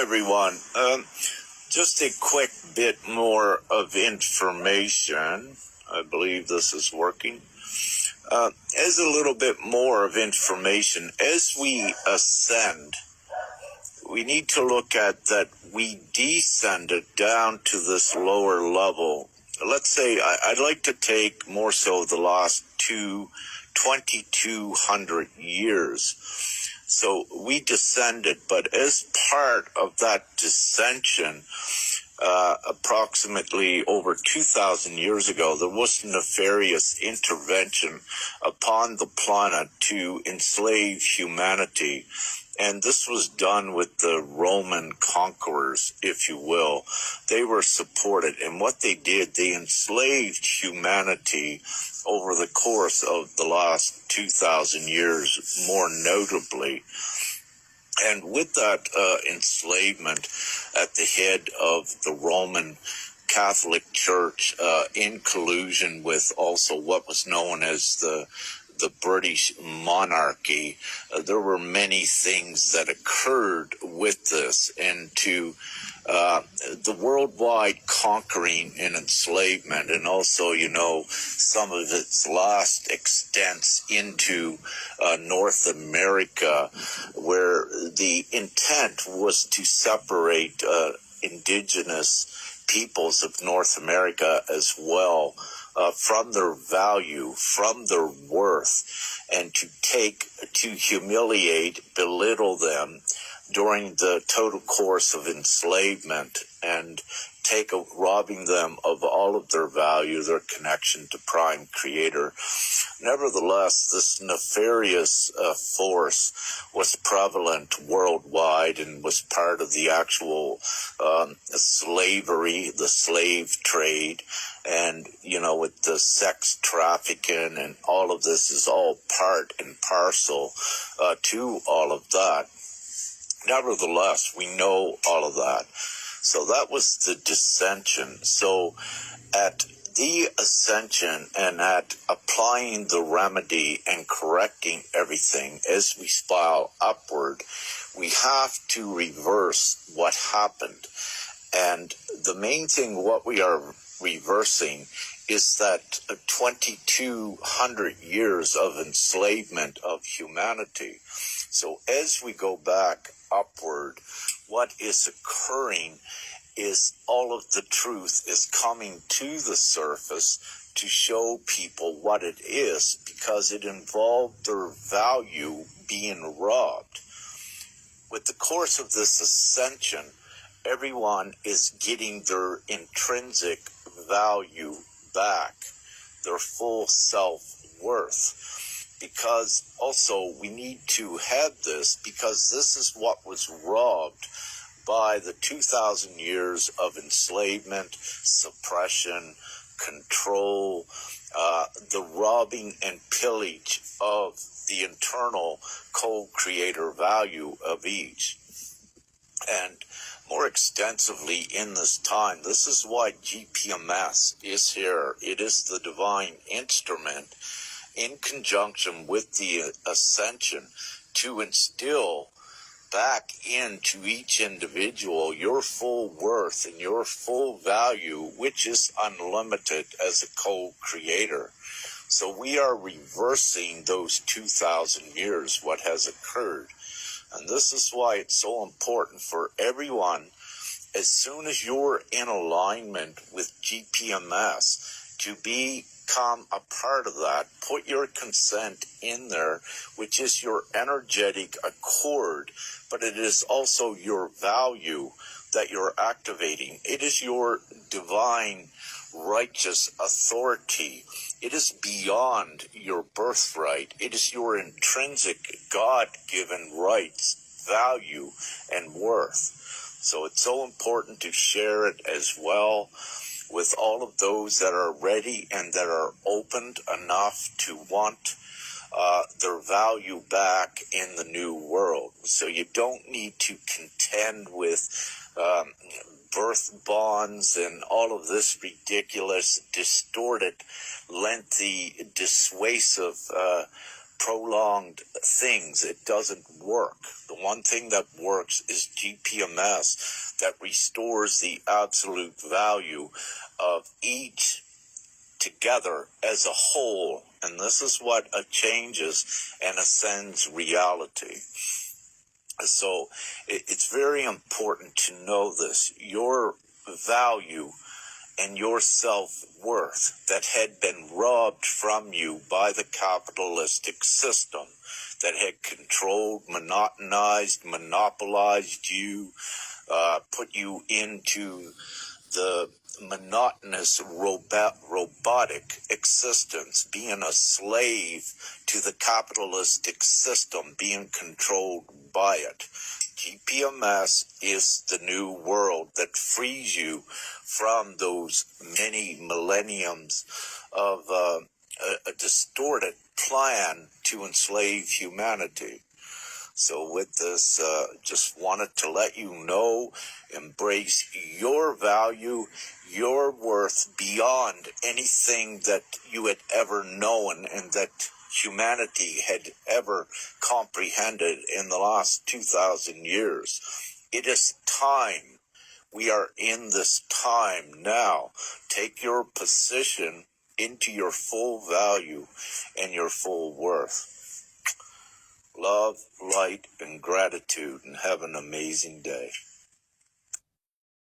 everyone. Just a quick bit more of information. I believe this is working. As a little bit more of information, as we ascend, we need to look at that we descended down to this lower level. Let's say I'd like to take more so the last 2,200 years. So we descended, but as part of that descension, approximately over 2,000 years ago, there was nefarious intervention upon the planet to enslave humanity. And this was done with the Roman conquerors, if you will. They were supported. And what they did, they enslaved humanity over the course of the last 2,000 years, more notably. And with that enslavement at the head of the Roman Catholic Church, in collusion with also what was known as the British monarchy, there were many things that occurred with this, and to the worldwide conquering and enslavement, and also, some of its last extents into North America, where the intent was to separate indigenous peoples of North America as well from their value, from their worth, and to humiliate, belittle them during the total course of enslavement, and robbing them of all of their value, their connection to Prime Creator. Nevertheless, this nefarious force was prevalent worldwide and was part of the actual slavery, the slave trade, and, with the sex trafficking, and all of this is all part and parcel to all of that. Nevertheless, we know all of that. So that was the descension. So at the ascension and at applying the remedy and correcting everything as we spiral upward, we have to reverse what happened. And the main thing, what we are reversing, is that 2,200 years of enslavement of humanity. So as we go back upward, what is occurring is all of the truth is coming to the surface to show people what it is, because it involved their value being robbed. With the course of this ascension, everyone is getting their intrinsic value back, their full self-worth. Because also we need to have this, because this is what was robbed by the 2,000 years of enslavement, suppression, control, the robbing and pillage of the internal co-creator value of each. And more extensively in this time, this is why Gpms is here. It is the divine instrument in conjunction with the ascension to instill back into each individual your full worth and your full value, which is unlimited as a co-creator. So we are reversing those 2,000 years, what has occurred. And this is why it's so important for everyone, as soon as you're in alignment with Gpms, to become a part of that. Put your consent in there, which is your energetic accord, but it is also your value that you're activating. It is your divine righteous authority. It is beyond your birthright. It is your intrinsic God-given rights, value, and worth. So it's so important to share it as well with all of those that are ready and that are opened enough to want their value back in the new world. So you don't need to contend with birth bonds and all of this ridiculous, distorted, lengthy, dissuasive prolonged things. It doesn't work. The one thing that works is Gpms, that restores the absolute value of each together as a whole. And this is what changes and ascends reality. So it's very important to know this. Your value and your self-worth that had been robbed from you by the capitalistic system that had controlled, monopolized you, put you into the monotonous robotic existence, being a slave to the capitalistic system, being controlled by it. Gpms is the new world that frees you from those many millenniums of a distorted plan to enslave humanity. So with this, just wanted to let you know, embrace your value, your worth beyond anything that you had ever known and that humanity had ever comprehended in the last 2,000 years. It is time. We are in this time now. Take your position into your full value and your full worth. Love, light, and gratitude, and have an amazing day.